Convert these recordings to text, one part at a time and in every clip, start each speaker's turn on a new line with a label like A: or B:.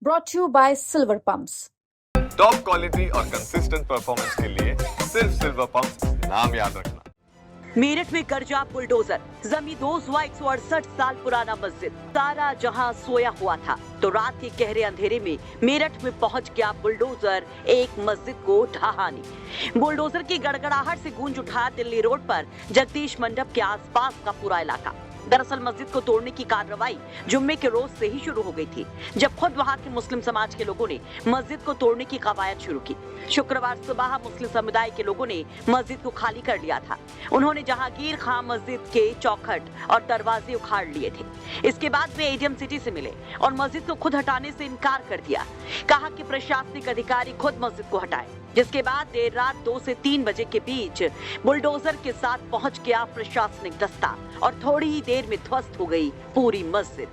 A: brought to you by Silver Pumps.
B: Top quality और consistent performance के लिए सिर्फ सिल्वर पंप नाम याद रखना।
C: मेरठ में कर्जा बुलडोजर, जमी दोष हुआ 168 साल पुराना मस्जिद। सारा जहां सोया हुआ था तो रात के गहरे अंधेरे में मेरठ में पहुंच गया बुलडोजर एक मस्जिद को ढहाने। बुलडोजर की गड़गड़ाहट से गूंज उठा दिल्ली रोड पर जगदीश मंडप के आसपास का पूरा इलाका। दरअसल मस्जिद को तोड़ने की कार्रवाई जुम्मे के रोज से ही शुरू हो गई थी, जब खुद वहां के मुस्लिम समाज के लोगों ने मस्जिद को तोड़ने की कवायद शुरू की। शुक्रवार सुबह मुस्लिम समुदाय के लोगों ने मस्जिद को खाली कर लिया था। उन्होंने जहांगीर खान मस्जिद के चौखट और दरवाजे उखाड़ लिए थे। इसके बाद वे एडीएम सिटी से मिले और मस्जिद को खुद हटाने से इनकार कर दिया। कहा कि प्रशासनिक अधिकारी खुद मस्जिद को हटाए, जिसके बाद देर रात 2 से 3 बजे के बीच बुलडोजर के साथ पहुंच गया प्रशासनिक दस्ता और थोड़ी ही देर में ध्वस्त हो गई पूरी मस्जिद।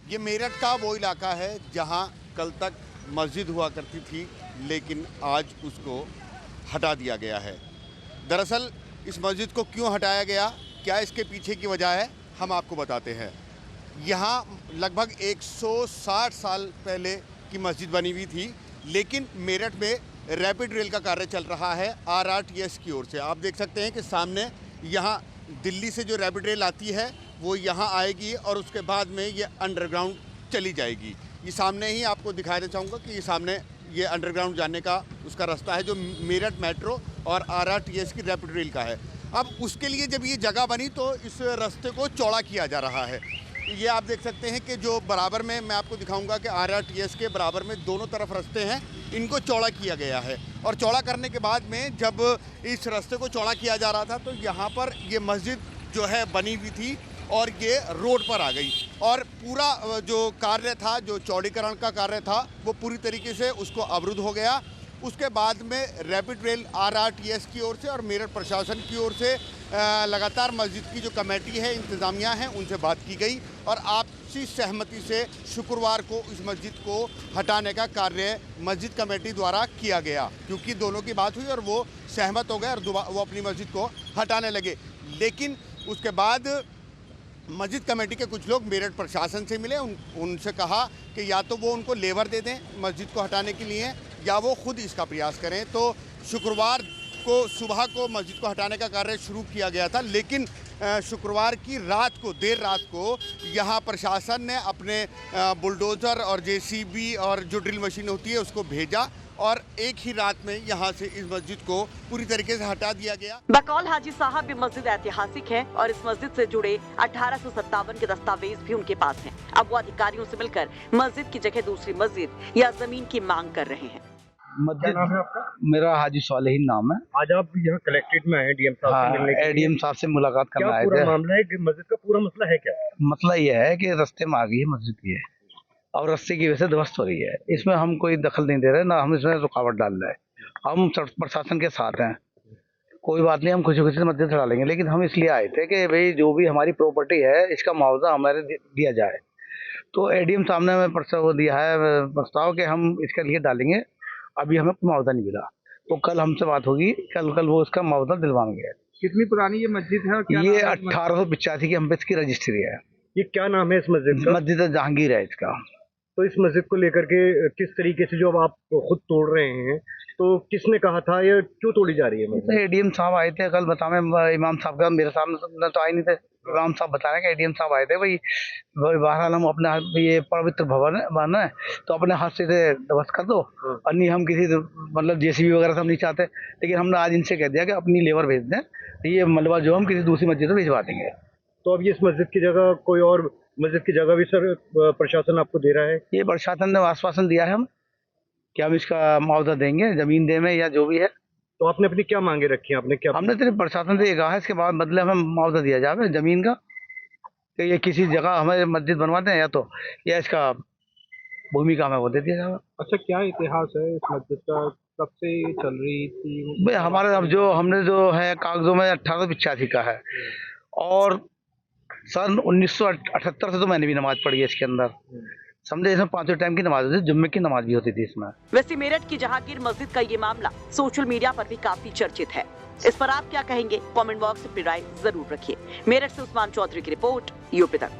D: ये मेरठ का वो इलाका है जहां कल तक मस्जिद हुआ करती थी, लेकिन आज उसको हटा दिया गया है। दरअसल इस मस्जिद को क्यों हटाया गया, क्या इसके पीछे की वजह है, हम आपको बताते हैं। यहाँ लगभग 160 साल पहले की मस्जिद बनी हुई थी, लेकिन मेरठ में रैपिड रेल का कार्य चल रहा है आरआरटीएस की ओर से। आप देख सकते हैं कि सामने यहाँ दिल्ली से जो रैपिड रेल आती है वो यहाँ आएगी और उसके बाद में ये अंडरग्राउंड चली जाएगी। ये सामने ही आपको दिखाना चाहूँगा कि ये सामने ये अंडरग्राउंड जाने का उसका रास्ता है जो मेरठ मेट्रो और आरआरटीएस की रैपिड रेल का है। अब उसके लिए जब ये जगह बनी तो इस रास्ते को चौड़ा किया जा रहा है। ये आप देख सकते हैं कि जो बराबर में मैं आपको दिखाऊंगा कि आरआरटीएस के बराबर में दोनों तरफ रास्ते हैं, इनको चौड़ा किया गया है। और चौड़ा करने के बाद में जब इस रास्ते को चौड़ा किया जा रहा था तो यहाँ पर ये मस्जिद जो है बनी हुई थी और ये रोड पर आ गई और पूरा जो कार्य था, जो चौड़ीकरण का कार्य था, वो पूरी तरीके से उसको अवरुद्ध हो गया। उसके बाद में रैपिड रेल आरआरटीएस की ओर से और मेरठ प्रशासन की ओर से लगातार मस्जिद की जो कमेटी है, इंतज़ामिया है, उनसे बात की गई और आपसी सहमति से शुक्रवार को इस मस्जिद को हटाने का कार्य मस्जिद कमेटी द्वारा किया गया, क्योंकि दोनों की बात हुई और वो सहमत हो गए और वो अपनी मस्जिद को हटाने लगे। लेकिन उसके बाद मस्जिद कमेटी के कुछ लोग मेरठ प्रशासन से मिले, उनसे कहा कि या तो वो उनको लेबर दे दें मस्जिद को हटाने के लिए या वो खुद इसका प्रयास करें। तो शुक्रवार को सुबह को मस्जिद को हटाने का कार्य शुरू किया गया था, लेकिन शुक्रवार की रात को, देर रात को यहाँ प्रशासन ने अपने बुलडोज़र और जेसीबी और जो ड्रिल मशीन होती है उसको भेजा और एक ही रात में यहाँ से इस मस्जिद को पूरी तरीके से हटा दिया गया।
C: बकौल हाजी साहब, ये मस्जिद ऐतिहासिक है और इस मस्जिद से जुड़े 1857 के दस्तावेज भी उनके पास हैं। अब वो अधिकारियों से मिलकर मस्जिद की जगह दूसरी मस्जिद या जमीन की मांग कर रहे हैं।
E: क्या नाम है आपका? मेरा हाजी सालेहीन नाम है।
F: आज आप यहाँ कलेक्ट्रेट में आए डीएम साहब से मिलने के लिए।
E: एडीएम साहब से मुलाकात करना आए थे।
F: पूरा मामला है कि मस्जिद का पूरा मसला है क्या?
E: मसला ये है कि रास्ते में आ गई है मस्जिद ये और रास्ते की वजह से ध्वस्त हो रही है। इसमें हम कोई दखल नहीं दे रहे, ना हम इसमें रुकावट डाल रहे हैं। हम प्रशासन के साथ हैं, कोई बात नहीं, हम खुशी खुशी से मस्जिद चढ़ा लेंगे। लेकिन हम इसलिए आए थे कि भाई जो भी हमारी प्रॉपर्टी है इसका मुआवजा हमारे दिया जाए। तो एडीएम साहब ने हमें दिया है प्रस्ताव कि हम इसके लिए डालेंगे। अभी हमें मुआवजा नहीं मिला तो कल हमसे बात होगी, कल वो इसका मुआवजा दिलवाएंगे।
F: कितनी पुरानी ये मस्जिद है?
E: ये 1885 की हम पे इसकी रजिस्ट्री है।
F: ये क्या नाम है इस मस्जिद का?
E: मस्जिद जहांगीर है इसका।
F: तो इस मस्जिद को लेकर के किस तरीके से जो अब आप खुद तोड़ रहे हैं, तो किसने कहा था या क्यों तोड़ी जा रही है?
E: तो एडीएम साहब आए थे कल बताने, इमाम साहब का मेरे सामने तो आए नहीं थे। इमाम साहब बता रहे हैं कि एडीएम साहब आए थे। भाई बहरहाल हम अपने ये पवित्र भवन है तो अपने हाथ से ध्वस्त कर दो और नहीं हम किसी मतलब जेसीबी वगैरह सब नहीं चाहते। लेकिन हमने आज इनसे कह दिया कि अपनी लेबर भेज दें, ये मलबा जो हम किसी दूसरी मस्जिद में भिजवा देंगे।
F: तो अब ये इस मस्जिद की जगह कोई और मस्जिद की जगह भी सर प्रशासन आपको दे रहा है? ये
E: प्रशासन ने आश्वासन दिया है हम कि हम इसका मुआवजा देंगे, जमीन दे में या जो भी है।
F: तो आपने अपनी क्या मांगे रखी हैं? आपने क्या?
E: हमने सिर्फ प्रशासन से ये कहा है इसके बाद बदले हमें मुआवजा दिया जाए जमीन का, कि ये किसी जगह हमें मस्जिद बनवाते हैं या तो या इसका भूमि का हमें वो दे दिया जाए।
F: अच्छा, क्या इतिहास है इस मस्जिद का? कब से चल रही थी?
E: भाई हमारे अब जो हमने जो है कागजों में 1885 का है और सन 1978 से तो मैंने भी नमाज पढ़ी है इसके अंदर। समझे, इसमें 5 टाइम की नमाज होती थी, जुम्मे की नमाज भी होती थी इसमें।
C: वैसे मेरठ की जहांगीर मस्जिद का ये मामला सोशल मीडिया पर भी काफी चर्चित है। इस पर आप क्या कहेंगे? कमेंट बॉक्स में अपनी राय जरूर रखिए। मेरठ से उस्मान चौधरी की रिपोर्ट, यूपी तक।